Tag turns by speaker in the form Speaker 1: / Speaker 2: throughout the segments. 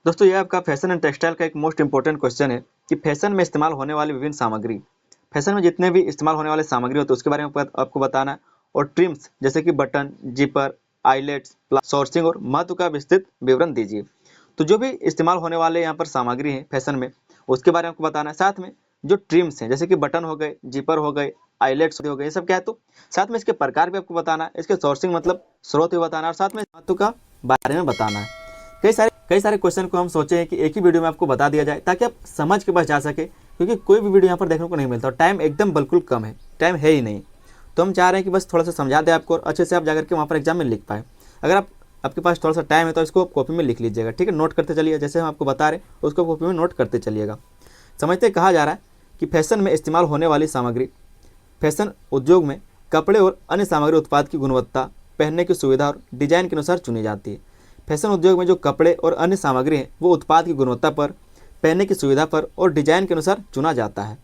Speaker 1: दोस्तों ये आपका फैशन एंड टेक्सटाइल का एक मोस्ट इंपॉर्टेंट क्वेश्चन है कि फैशन में इस्तेमाल होने वाली विभिन्न सामग्री, फैशन में जितने भी इस्तेमाल होने वाले सामग्री होते हैं उसके बारे में आपको बताना है। और ट्रिम्स जैसे कि बटन, जिपर, आईलेट्स, सोर्सिंग और महत्व का विस्तृत विवरण दीजिए। तो जो भी इस्तेमाल होने वाले यहाँ पर सामग्री है फैशन में, उसके बारे में आपको बताना है। साथ में जो ट्रिम्स हैं जैसे कि बटन हो गए, जिपर हो गए, आईलेट्स हो गए, ये सब क्या है, तो साथ में इसके प्रकार भी आपको बताना है, इसके सोर्सिंग मतलब स्रोत भी बताना है, और साथ में महत्व का बारे में बताना है। कई सारे क्वेश्चन को हम सोचे हैं कि एक ही वीडियो में आपको बता दिया जाए ताकि आप समझ के बस जा सके, क्योंकि कोई भी वीडियो यहाँ पर देखने को नहीं मिलता और टाइम एकदम बिल्कुल कम है, टाइम है ही नहीं। तो हम चाह रहे हैं कि बस थोड़ा सा समझा दें आपको और अच्छे से आप जाकर के वहाँ पर एग्जाम में लिख पाए। अगर आपके पास थोड़ा सा टाइम है तो इसको कॉपी में लिख लीजिएगा, ठीक है, नोट करते चलिए, जैसे हम आपको बता रहे हैं उसको कॉपी में नोट करते चलिएगा। समझते कहा जा रहा है कि फैशन में इस्तेमाल होने वाली सामग्री, फैशन उद्योग में कपड़े और अन्य सामग्री उत्पाद की गुणवत्ता, पहनने की सुविधा और डिजाइन के अनुसार चुनी जाती है। फैशन उद्योग में जो कपड़े और अन्य सामग्री हैं वो उत्पाद की गुणवत्ता पर, पहनने की सुविधा पर और डिजाइन के अनुसार चुना जाता है।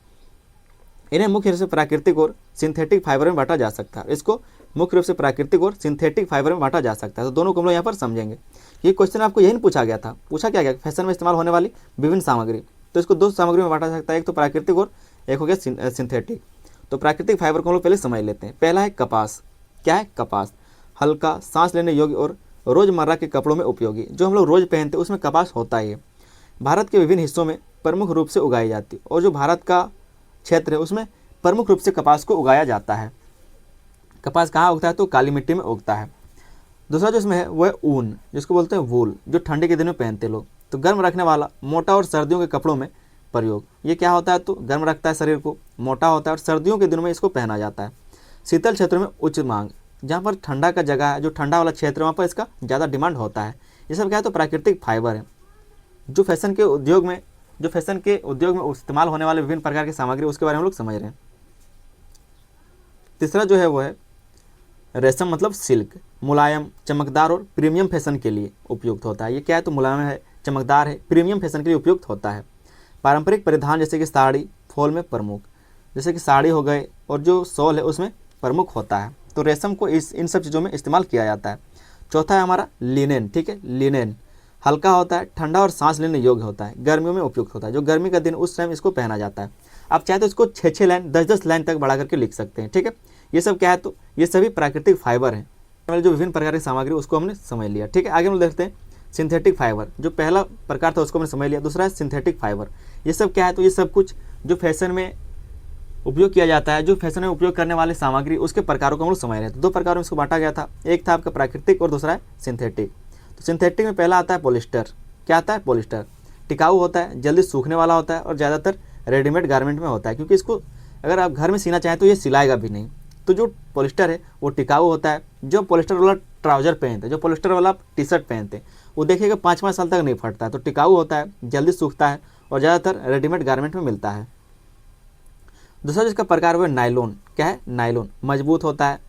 Speaker 1: इन्हें मुख्य रूप से प्राकृतिक और सिंथेटिक फाइबर में बांटा जा सकता है। इसको मुख्य रूप से प्राकृतिक और सिंथेटिक फाइबर में बांटा जा सकता है। तो दोनों को हम लोग यहाँ पर समझेंगे। ये क्वेश्चन आपको यही पूछा गया था, पूछा क्या गया, फैशन में इस्तेमाल होने वाली विभिन्न सामग्री, तो इसको दो सामग्री में बांटा जा सकता है, एक तो प्राकृतिक और एक हो गया सिंथेटिक। तो प्राकृतिक फाइबर को हम लोग पहले समझ लेते हैं। पहला है कपास। क्या है कपास? हल्का, सांस लेने योग्य और रोजमर्रा के कपड़ों में उपयोगी, जो हम लोग रोज पहनते हैं उसमें कपास होता ही है। भारत के विभिन्न हिस्सों में प्रमुख रूप से उगाई जाती है, और जो भारत का क्षेत्र है उसमें प्रमुख रूप से कपास को उगाया जाता है। कपास कहाँ उगता है? तो काली मिट्टी में उगता है। दूसरा जो इसमें है वो है ऊन, जिसको बोलते हैं वूल, जो ठंडी के दिन में पहनते लोग। तो गर्म रखने वाला, मोटा और सर्दियों के कपड़ों में प्रयोग। ये क्या होता है? तो गर्म रखता है शरीर को, मोटा होता है और सर्दियों के दिनों में इसको पहना जाता है। शीतल क्षेत्रों में उच्च मांग, जहाँ पर ठंडा का जगह है, जो ठंडा वाला क्षेत्र है वहाँ पर इसका ज़्यादा डिमांड होता है। ये सब क्या है? तो प्राकृतिक फाइबर है। जो फैशन के उद्योग में इस्तेमाल होने वाले विभिन्न प्रकार की सामग्री, उसके बारे में हम लोग समझ रहे हैं। तीसरा जो है वो है रेशम, मतलब सिल्क। मुलायम, चमकदार और प्रीमियम फैशन के लिए उपयुक्त होता है। ये क्या है? तो मुलायम है, चमकदार है, प्रीमियम फैशन के लिए उपयुक्त होता है। पारंपरिक परिधान जैसे कि साड़ी, फॉल में प्रमुख, जैसे कि साड़ी हो गए और जो शॉल है उसमें प्रमुख होता है। तो रेशम को इन सब चीज़ों में इस्तेमाल किया जाता है। चौथा है हमारा लिनेन। ठीक है, लिनेन हल्का होता है, ठंडा और सांस लेने योग्य होता है, गर्मियों में उपयुक्त होता है। जो गर्मी का दिन उस टाइम इसको पहना जाता है। आप चाहे तो इसको 6-6 लाइन, 10-10 लाइन तक बढ़ा करके लिख सकते हैं। ठीक है, ये सब क्या है? तो ये सभी प्राकृतिक फाइबर हैं। जो विभिन्न प्रकार की सामग्री उसको हमने समझ लिया। ठीक है, आगे हम देखते हैं सिंथेटिक फाइबर। जो पहला प्रकार था उसको हमने समझ लिया। दूसरा है सिंथेटिक फाइबर। ये सब क्या है? तो ये सब कुछ जो फैशन में उपयोग किया जाता है, जो फैशन में उपयोग करने वाली सामग्री, उसके प्रकारों को हम लोग समझ रहे हैं। तो दो प्रकारों में इसको बांटा गया था, एक था आपका प्राकृतिक और दूसरा है सिंथेटिक। तो सिंथेटिक में पहला आता है पॉलिस्टर। क्या आता है? पॉलिस्टर टिकाऊ होता है, जल्दी सूखने वाला होता है और ज़्यादातर रेडीमेड गारमेंट में होता है, क्योंकि इसको अगर आप घर में सीना चाहें तो ये सिलाएगा भी नहीं। तो जो पॉलिस्टर है वो टिकाऊ होता है। जो पॉलिस्टर वाला ट्राउजर पहनते हैं, जो पॉलिस्टर वाला टी शर्ट पहनते हैं, वो देखिएगा 5-5 साल तक नहीं फटता है। तो टिकाऊ होता है, जल्दी सूखता है और ज़्यादातर रेडीमेड गारमेंट में मिलता है। दूसरा जिसका प्रकार वो नायलॉन। क्या है? नायलॉन मजबूत होता है,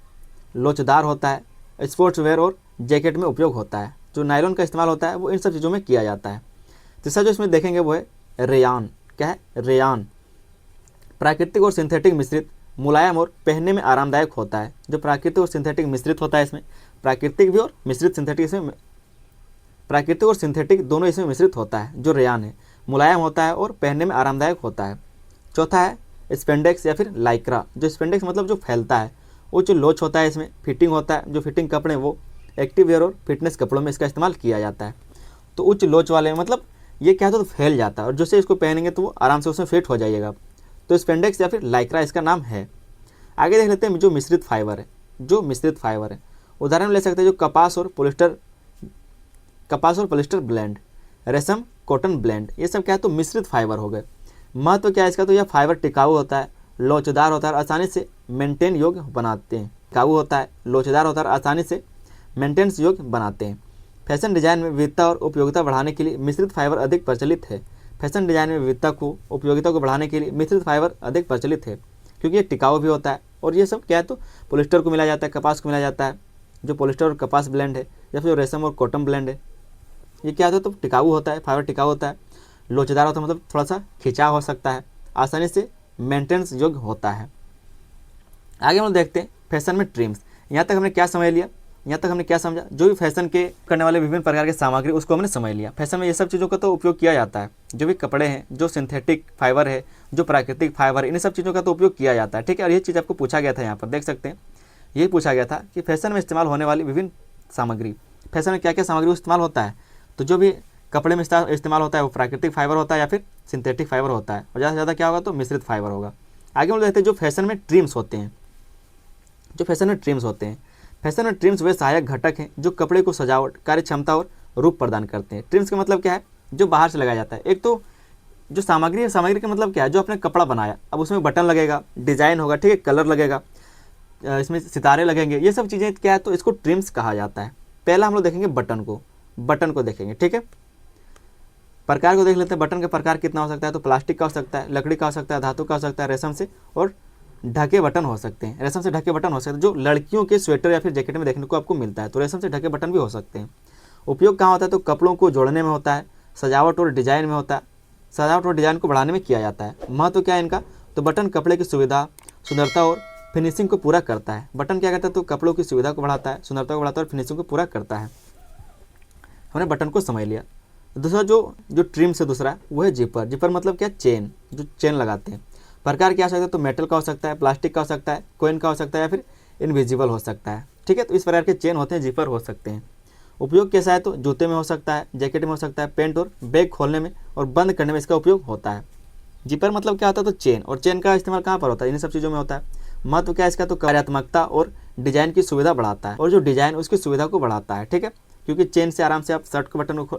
Speaker 1: लोचदार होता है, स्पोर्ट्स वेयर और जैकेट में उपयोग होता है। जो नायलॉन का इस्तेमाल होता है वो इन सब चीज़ों में किया जाता है। तीसरा जो इसमें देखेंगे वो है रेयान। क्या है? रेयान प्राकृतिक और सिंथेटिक मिश्रित, मुलायम और पहनने में आरामदायक होता है। जो प्राकृतिक और सिंथेटिक मिश्रित होता है, इसमें प्राकृतिक भी और मिश्रित सिंथेटिक, इसमें प्राकृतिक और सिंथेटिक दोनों इसमें मिश्रित होता है। जो रेयान है मुलायम होता है और पहनने में आरामदायक होता है। चौथा है स्पेंडेक्स या फिर लाइक्रा। जो स्पेंडेक्स मतलब जो फैलता है, वो जो लोच होता है, इसमें फिटिंग होता है। जो फिटिंग कपड़े वो एक्टिव वेयर और फिटनेस कपड़ों में इसका इस्तेमाल किया जाता है। तो उच्च लोच वाले मतलब ये क्या होता है? तो फैल जाता है और जैसे इसको पहनेंगे तो वो आराम से उसमें फिट हो जाइएगा। तो स्पेंडेक्स या फिर लाइक्रा इसका नाम है। आगे देख लेते हैं जो मिश्रित फाइबर है। जो मिश्रित फाइबर है, उदाहरण ले सकते हैं जो कपास और पॉलिस्टर ब्लेंड, रेशम कॉटन ब्लेंड, ये सब क्या है? तो मिश्रित फाइबर हो गए। महत्व क्या है इसका? तो यह फाइबर टिकाऊ होता है, लोचदार होता है और आसानी से मेंटेन योग्य बनाते हैं। टिकाऊ होता है, लोचदार होता है और आसानी से मेंटेनेंस योग्य बनाते हैं। फैशन डिजाइन में विविधता और उपयोगिता बढ़ाने के लिए मिश्रित फाइबर अधिक प्रचलित है। फैशन डिजाइन में विविधता को, उपयोगिता को बढ़ाने के लिए मिश्रित फाइबर अधिक प्रचलित है, क्योंकि ये टिकाऊ भी होता है। और ये सब क्या है? तो पॉलिस्टर को मिलाया जाता है, कपास को मिलाया जाता है। जो पॉलिस्टर और कपास ब्लेंड है या फिर जो रेशम और कॉटन ब्लेंड है, ये क्या होता है? तो टिकाऊ होता है, फाइबर टिकाऊ होता है, लोचदार होता है, मतलब थोड़ा सा खिंचाव हो सकता है, आसानी से मेंटेनेंस योग्य होता है। आगे हम देखते हैं फैशन में ट्रिम्स। यहाँ तक हमने क्या समझ लिया? यहाँ तक हमने क्या समझा, जो भी फैशन के करने वाले विभिन्न प्रकार के सामग्री उसको हमने समझ लिया। फैशन में ये सब चीज़ों का तो उपयोग किया जाता है, जो भी कपड़े हैं, जो सिंथेटिक फाइबर है, जो प्राकृतिक फाइबर है, इन सब चीज़ों का तो उपयोग किया जाता है, ठीक है। और ये चीज़ आपको पूछा गया था, यहाँ पर देख सकते हैं, यही पूछा गया था कि फैशन में इस्तेमाल होने वाली विभिन्न सामग्री, फैशन में क्या क्या सामग्री इस्तेमाल होता है। तो जो भी कपड़े में इस्तेमाल होता है वो प्राकृतिक फाइबर होता है या फिर सिंथेटिक फाइबर होता है, और ज़्यादा से ज़्यादा क्या होगा तो मिश्रित फाइबर होगा। आगे हम देखते हैं जो फैशन में ट्रिम्स होते हैं। जो फैशन में ट्रिम्स होते हैं, फैशन में ट्रिम्स वे सहायक घटक हैं जो कपड़े को सजावट, कार्य क्षमता और रूप प्रदान करते हैं। ट्रिम्स का मतलब क्या है, जो बाहर से लगाया जाता है। एक तो जो सामग्री है, सामग्री का मतलब क्या है, जो आपने कपड़ा बनाया, अब उसमें बटन लगेगा, डिजाइन होगा, ठीक है, कलर लगेगा, इसमें सितारे लगेंगे, ये सब चीज़ें क्या है तो इसको ट्रिम्स कहा जाता है। पहला हम लोग देखेंगे बटन को देखेंगे, ठीक है। प्रकार को देख लेते हैं, बटन का प्रकार कितना हो सकता है, तो प्लास्टिक का हो सकता है, लकड़ी का हो सकता है, धातु का हो सकता है, रेशम से और ढके बटन हो सकते हैं। रेशम से ढके बटन हो सकते हैं, जो लड़कियों के स्वेटर या फिर जैकेट में देखने को आपको मिलता है, तो रेशम से ढके बटन भी हो सकते हैं। उपयोग कहाँ होता है, तो कपड़ों को जोड़ने में होता है, सजावट और डिजाइन में होता है, सजावट और डिजाइन को बढ़ाने में किया जाता है। महत्व क्या है इनका, तो बटन कपड़े की सुविधा, सुंदरता और फिनिशिंग को पूरा करता है। बटन क्या करता है, तो कपड़ों की सुविधा को बढ़ाता है, सुंदरता को बढ़ाता है और फिनिशिंग को पूरा करता है। हमने बटन को समझ लिया। दूसरा जो ट्रिम्स है दूसरा, वो है जिपर। जिपर मतलब क्या, चेन, जो चेन लगाते हैं। प्रकार क्या हो सकता है, तो मेटल का हो सकता है, प्लास्टिक का हो सकता है, कोइन का हो सकता है या फिर इनविजिबल हो सकता है, ठीक है। तो इस प्रकार के चेन होते हैं, जिपर हो सकते हैं। उपयोग कैसा है, तो जूते में हो सकता है, जैकेट में हो सकता है, पेंट और बैग खोलने में और बंद करने में इसका उपयोग होता है। जिपर मतलब क्या होता है, तो चेन, और चेन का इस्तेमाल कहाँ पर होता है, इन सब चीज़ों में होता है। महत्व क्या है इसका, तो कार्यात्मकता और डिजाइन की सुविधा बढ़ाता है, और जो डिजाइन उसकी सुविधा को बढ़ाता है, ठीक है। क्योंकि चेन से आराम से आप शर्ट के बटन को,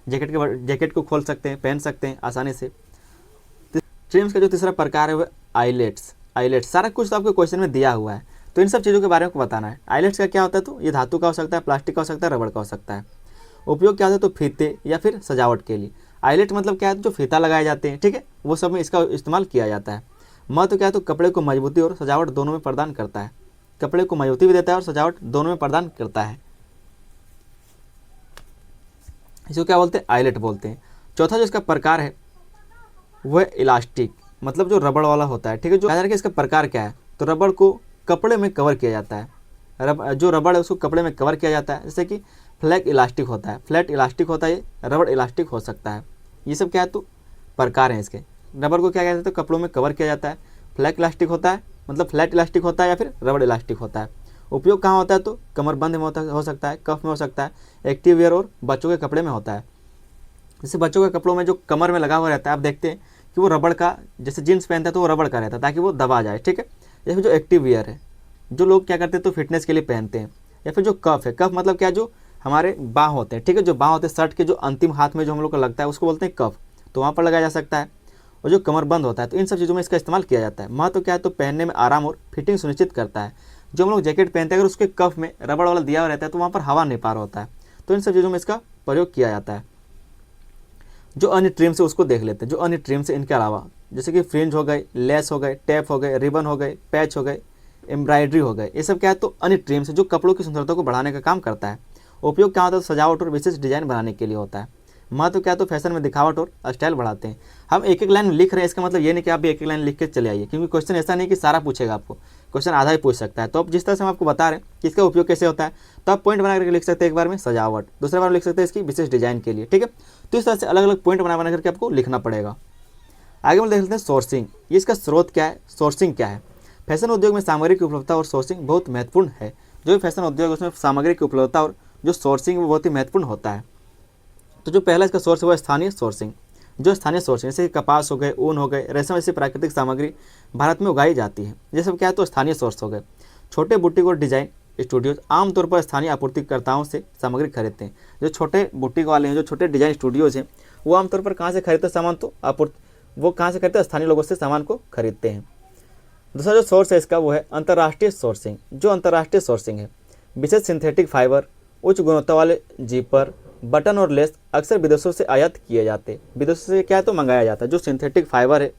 Speaker 1: जैकेट को खोल सकते हैं, पहन सकते हैं आसानी से। ट्रिम्स का जो तीसरा प्रकार है वो आइलेट्स। सारा कुछ तो आपको क्वेश्चन में दिया हुआ है, तो इन सब चीज़ों के बारे में बताना है। आइलेट्स का क्या होता है, तो ये धातु का हो सकता है, प्लास्टिक का हो सकता है, रबड़ का हो सकता है। उपयोग क्या होता है, तो फीते या फिर सजावट के लिए। आइलेट मतलब क्या है, जो फीता लगाए जाते हैं, ठीक है, वो सब में इसका इस्तेमाल किया जाता है। महत्व क्या है, तो कपड़े को मजबूती और सजावट दोनों में प्रदान करता है। कपड़े को मजबूती भी देता है और सजावट दोनों में प्रदान करता है। इसको क्या बोलते हैं, आइलेट बोलते हैं। चौथा जो इसका प्रकार है वो है इलास्टिक, मतलब जो रबड़ वाला होता है, ठीक है। जो कि इसका प्रकार क्या है, तो रबड़ को कपड़े में कवर किया जाता है। जो रबड़ है उसको कपड़े में कवर किया जाता है, जैसे कि फ्लैट इलास्टिक होता है, ये रबड़ इलास्टिक हो सकता है। ये सब क्या है, तो प्रकार हैं इसके। रबड़ को क्या कहते हैं, तो कपड़ों में कवर किया जाता है। फ्लैट इलास्टिक होता है, मतलब फ्लैट इलास्टिक होता है या फिर रबड़ इलास्टिक होता है। उपयोग कहाँ होता है, तो कमरबंद में हो सकता है, कफ में हो सकता है, एक्टिव वेयर और बच्चों के कपड़े में होता है। जैसे बच्चों के कपड़ों में जो कमर में लगा हुआ रहता है, आप देखते हैं कि वो रबड़ का, जैसे जीन्स पहनता है तो वो रबड़ का रहता है ताकि वो दबा जाए, ठीक है। या फिर जो एक्टिव वेयर है, जो लोग क्या करते हैं तो फिटनेस के लिए पहनते हैं। या फिर जो कफ है, कफ मतलब क्या, जो हमारे बाँह होते हैं, ठीक है, जो बाँह होते हैं शर्ट के जो अंतिम हाथ में जो हम लोग को लगता है उसको बोलते हैं कफ, तो वहाँ पर लगाया जा सकता है। और जो कमर बंद होता है, तो इन सब चीज़ों में इसका इस्तेमाल किया जाता है। महत्व क्या है, तो पहनने में आराम और फिटिंग सुनिश्चित करता है। जो हम लोग जैकेट पहनते हैं अगर उसके कफ में रबड़ वाला दिया हुआ रहता है तो वहाँ पर हवा नहीं पार होता है, तो इन सब चीज़ों में इसका प्रयोग किया जाता है। जो अन्य ट्रिम्स है उसको देख लेते हैं। जो अन्य ट्रिम्स है इनके अलावा, जैसे कि फ्रिंज हो गए, लेस हो गए, टैप हो गए, रिबन हो गए, पैच हो गए, एम्ब्रॉयडरी हो गए, ये सब क्या है, तो अन्य ट्रिम्स है जो कपड़ों की सुंदरता को बढ़ाने का काम करता है। उपयोग क्या होता है, तो सजावट और विशेष डिजाइन बनाने के लिए होता है। महत्व क्या है, तो फैशन में दिखावट और स्टाइल बढ़ाते हैं। हम एक एक लाइन लिख रहे हैं, इसका मतलब ये नहीं कि आप भी एक एक लाइन लिख के चले आइए, क्योंकि क्वेश्चन ऐसा नहीं कि सारा पूछेगा आपको, क्वेश्चन आधा ही पूछ सकता है। तो अब जिस तरह से हम आपको बता रहे हैं कि इसका उपयोग कैसे होता है, तो आप पॉइंट बना करके लिख सकते हैं। एक बार में सजावट, दूसरा बार लिख सकते हैं इसकी विशेष डिजाइन के लिए, ठीक है। तो इस तरह से अलग अलग पॉइंट बना करके आपको लिखना पड़ेगा। आगे हम देख लेते हैं सोर्सिंग। ये इसका स्रोत क्या है, सोर्सिंग क्या है। फैशन उद्योग में सामग्री की उपलब्धता और सोर्सिंग बहुत महत्वपूर्ण है। जो भी फैशन उद्योग है उसमें सामग्री की उपलब्धता और जो सोर्सिंग वो बहुत ही महत्वपूर्ण होता है। तो जो पहला इसका सोर्स है वो स्थानीय सोर्सिंग। जो स्थानीय सोर्सिंग, जैसे कपास हो गए, ऊन हो गए, रेशम जैसी प्राकृतिक सामग्री भारत में उगाई जाती है, ये सब क्या है, तो स्थानीय सोर्स हो गए। छोटे बुटीक और डिजाइन स्टूडियोज आमतौर पर स्थानीय आपूर्तिकर्ताओं से सामग्री खरीदते हैं। जो छोटे बुटीक वाले हैं, जो छोटे डिजाइन स्टूडियोज हैं, वो आमतौर पर कहाँ से खरीदते हैं सामान, तो वो कहाँ से खरीदते हैं, स्थानीय लोगों से सामान को खरीदते हैं। दूसरा जो सोर्स है इसका वो है अंतर्राष्ट्रीय सोर्सिंग। जो अंतर्राष्ट्रीय सोर्सिंग है, विशेष सिंथेटिक फाइबर, उच्च गुणवत्ता वाले जीपर, बटन और लेस अक्सर विदेशों से आयात किए जाते हैं। विदेशों से क्या है, तो मंगाया जाता है। जो सिंथेटिक फाइबर है,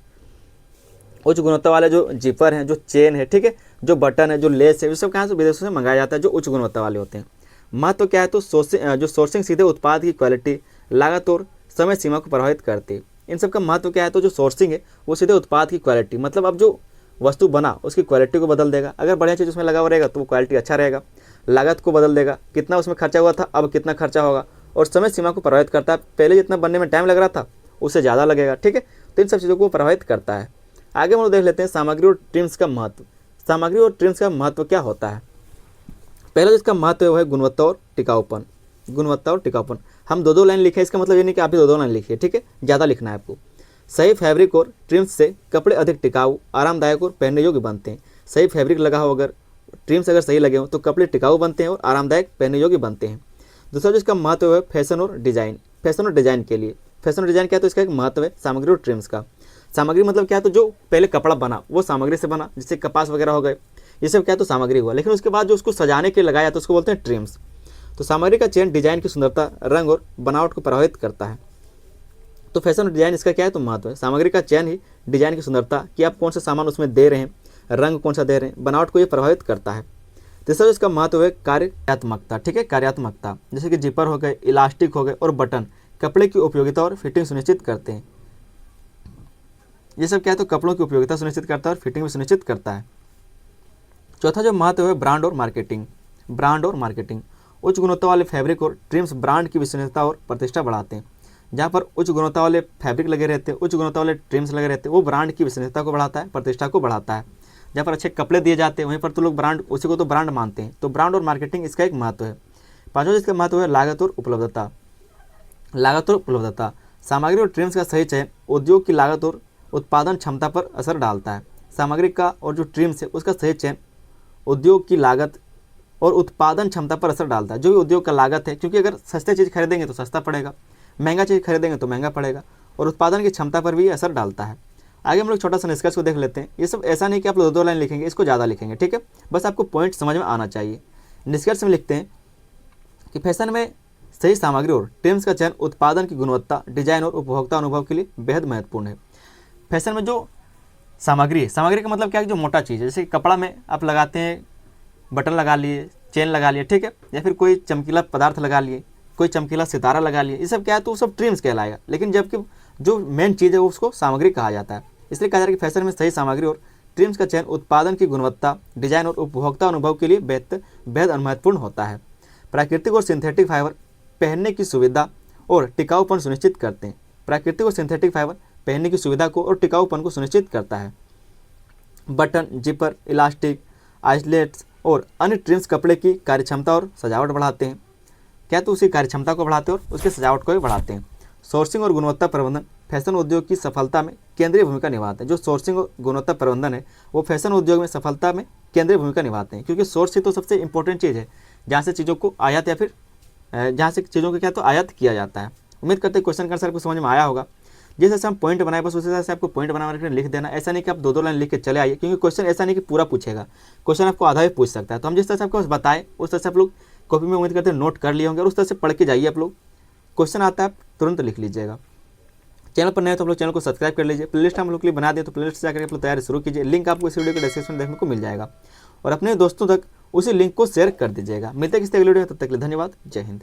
Speaker 1: उच्च गुणवत्ता वाले जो जीपर हैं, जो चेन है, ठीक है, जो बटन है, जो लेस है, ये सब कहाँ से, विदेशों से मंगाया जाता है, जो उच्च गुणवत्ता वाले होते हैं। महत्व क्या है, तो जो सोर्सिंग सीधे उत्पाद की क्वालिटी, लागत और समय सीमा को प्रभावित करती है। इन सब का महत्व क्या है, तो जो सोर्सिंग है वो सीधे उत्पाद की क्वालिटी, मतलब अब जो वस्तु बना उसकी क्वालिटी को बदल देगा। अगर बढ़िया चीज़ उसमें लगा हुआ रहेगा तो वो क्वालिटी अच्छा रहेगा। लागत को बदल देगा, कितना उसमें खर्चा हुआ था अब कितना खर्चा होगा, और समय सीमा को प्रभावित करता है, पहले जितना बनने में टाइम लग रहा था उससे ज़्यादा लगेगा। ठीक है, तो इन सब चीज़ों को प्रभावित करता है। आगे हम लोग देख लेते हैं सामग्री और ट्रिम्स का महत्व। सामग्री और ट्रिम्स का महत्व क्या होता है। पहला जिसका महत्व है वो है गुणवत्ता और टिकाऊपन। गुणवत्ता और टिकाऊपन, हम दो लाइन लिखे, इसका मतलब ये नहीं कि आप भी दो लाइन लिखिए। ठीक है, ज़्यादा लिखना है आपको। सही फैब्रिक और ट्रिम्स से कपड़े अधिक टिकाऊ, आरामदायक और पहनने योग्य बनते हैं। सही फैब्रिक लगा हो, अगर ट्रिम्स अगर सही लगे हो तो कपड़े टिकाऊ बनते हैं और आरामदायक पहनने योग्य बनते हैं। दूसरा जिसका महत्व है फैशन और डिजाइन। फैशन और डिजाइन के लिए, फैशन और डिजाइन क्या है तो इसका एक महत्व है सामग्री और ट्रिम्स का। सामग्री मतलब क्या है, तो जो पहले कपड़ा बना वो सामग्री से बना, जैसे कपास वगैरह हो गए, ये सब क्या है तो सामग्री हुआ। लेकिन उसके बाद जो उसको सजाने के लिए लगाया तो उसको बोलते हैं ट्रिम्स। तो सामग्री का चयन डिजाइन की सुंदरता, रंग और बनावट को प्रभावित करता है। तो फैशन और डिजाइन इसका क्या है तो महत्व है। सामग्री का चयन ही डिजाइन की सुंदरता, कि आप कौन सा सामान उसमें दे रहे हैं, रंग कौन सा दे रहे हैं, बनावट को ये प्रभावित करता है। तीसरा इसका महत्व है कार्यात्मकता। ठीक है, कार्यात्मकता, जैसे कि जिपर हो गए, इलास्टिक हो गए और बटन कपड़े की उपयोगिता और फिटिंग सुनिश्चित करते हैं। ये सब क्या है तो कपड़ों की उपयोगिता सुनिश्चित करता है और फिटिंग भी सुनिश्चित करता है। चौथा जो महत्व है ब्रांड और मार्केटिंग। ब्रांड और मार्केटिंग, उच्च गुणवत्ता वाले फैब्रिक और ट्रिम्स ब्रांड की विश्वसनीयता और प्रतिष्ठा बढ़ाते हैं। जहाँ पर उच्च गुणवत्ता वाले फैब्रिक लगे रहते हैं, उच्च गुणवत्ता वाले ट्रिम्स लगे रहते हैं, वो ब्रांड की विश्वसनीयता को बढ़ाता है, प्रतिष्ठा को बढ़ाता है। जहाँ पर अच्छे कपड़े दिए जाते हैं वहीं पर तो लोग ब्रांड, उसी को तो ब्रांड मानते हैं। तो ब्रांड और मार्केटिंग इसका एक महत्व है। पांचवा इसका महत्व है लागत और उपलब्धता। लागत और उपलब्धता, सामग्री और ट्रिम्स का सही चयन उद्योग की लागत और उत्पादन क्षमता पर असर डालता है। सामग्री का और जो ट्रिम्स है उसका सही चयन उद्योग की लागत और उत्पादन क्षमता पर असर डालता है। जो भी उद्योग का लागत है, क्योंकि अगर सस्ते चीज़ खरीदेंगे तो सस्ता पड़ेगा, महंगा चीज़ खरीदेंगे तो महंगा पड़ेगा, और उत्पादन की क्षमता पर भी असर डालता है। आगे हम लोग छोटा सा निष्कर्ष को देख लेते हैं। ये सब ऐसा नहीं कि आप लोग दो लाइन लिखेंगे, इसको ज़्यादा लिखेंगे। ठीक है, बस आपको पॉइंट समझ में आना चाहिए। निष्कर्ष में लिखते हैं कि फैशन में सही सामग्री और ट्रिम्स का चयन उत्पादन की गुणवत्ता, डिजाइन और उपभोक्ता अनुभव के लिए बेहद महत्वपूर्ण है। फैशन में जो सामग्री है, सामग्री का मतलब क्या है, जो मोटा चीज़ है, जैसे कपड़ा में आप लगाते हैं, बटन लगा लिए, चेन लगा लिए, ठीक है, या फिर कोई चमकीला पदार्थ लगा लिए, कोई चमकीला सितारा लगा लिए, ये सब क्या है तो वो सब ट्रिम्स कहलाएगा। लेकिन जबकि जो मेन चीज़ है वो उसको सामग्री कहा जाता है। इसलिए कहा जा रहा है कि फैशन में सही सामग्री और ट्रिम्स का चयन उत्पादन की गुणवत्ता, डिजाइन और उपभोक्ता अनुभव के लिए बेहद महत्वपूर्ण होता है। प्राकृतिक और सिंथेटिक फाइबर पहनने की सुविधा और टिकाऊपन सुनिश्चित करते हैं। प्राकृतिक और सिंथेटिक फाइबर पहनने की सुविधा को और टिकाऊपन को सुनिश्चित करता है। बटन, जिपर, इलास्टिक, आइसलेट्स और अन्य ट्रिम्स कपड़े की कार्यक्षमता और सजावट बढ़ाते हैं। क्या तो उसकी कार्यक्षमता को बढ़ाते हैं और उसकी सजावट को भी बढ़ाते हैं। सोर्सिंग और गुणवत्ता प्रबंधन फैशन उद्योग की सफलता में केंद्रीय भूमिका निभाते हैं। जो सोर्सिंग और गुणवत्ता प्रबंधन है वो फैशन उद्योग में सफलता में केंद्रीय भूमिका निभाते हैं, क्योंकि सोर्स ही तो सबसे इंपॉर्टेंट चीज़ है, जहाँ से चीज़ों को आयात या फिर जहाँ से चीज़ों को क्या तो आयात किया जाता है। उम्मीद करते हैं क्वेश्चन का आंसर आपको समझ में आया होगा। जिस हिसाब से हम पॉइंट बनाए बस उस हिसाब से आपको पॉइंट बना कर लिख देना। ऐसा नहीं कि आप दो लाइन लिख के चले आइए, क्योंकि क्वेश्चन ऐसा नहीं कि पूरा पूछेगा, क्वेश्चन आपको आधा भी पूछ सकता है। तो हम जिस तरह से आपको बस बताएं उस तरह से आप लोग कॉपी में उम्मीद करते हैं नोट कर लिए होंगे और उस तरह से पढ़ के जाइए। आप लोग क्वेश्चन आता है आप तुरंत लिख लीजिएगा। चैनल पर नए तो आप लोग चैनल को सब्सक्राइब कर लीजिए। प्लेलिस्ट हम लोग के लिए बना दिए तो प्लेलिस्ट से जाकर आप लोग तैयारी शुरू कीजिए। लिंक आपको इस वीडियो के डिस्क्रिप्शन में देखने को मिल जाएगा और अपने दोस्तों तक उसी लिंक को शेयर कर दीजिएगा। मिलते हैं किसी अगले वीडियो में, तब तक के लिए धन्यवाद। जय हिंद।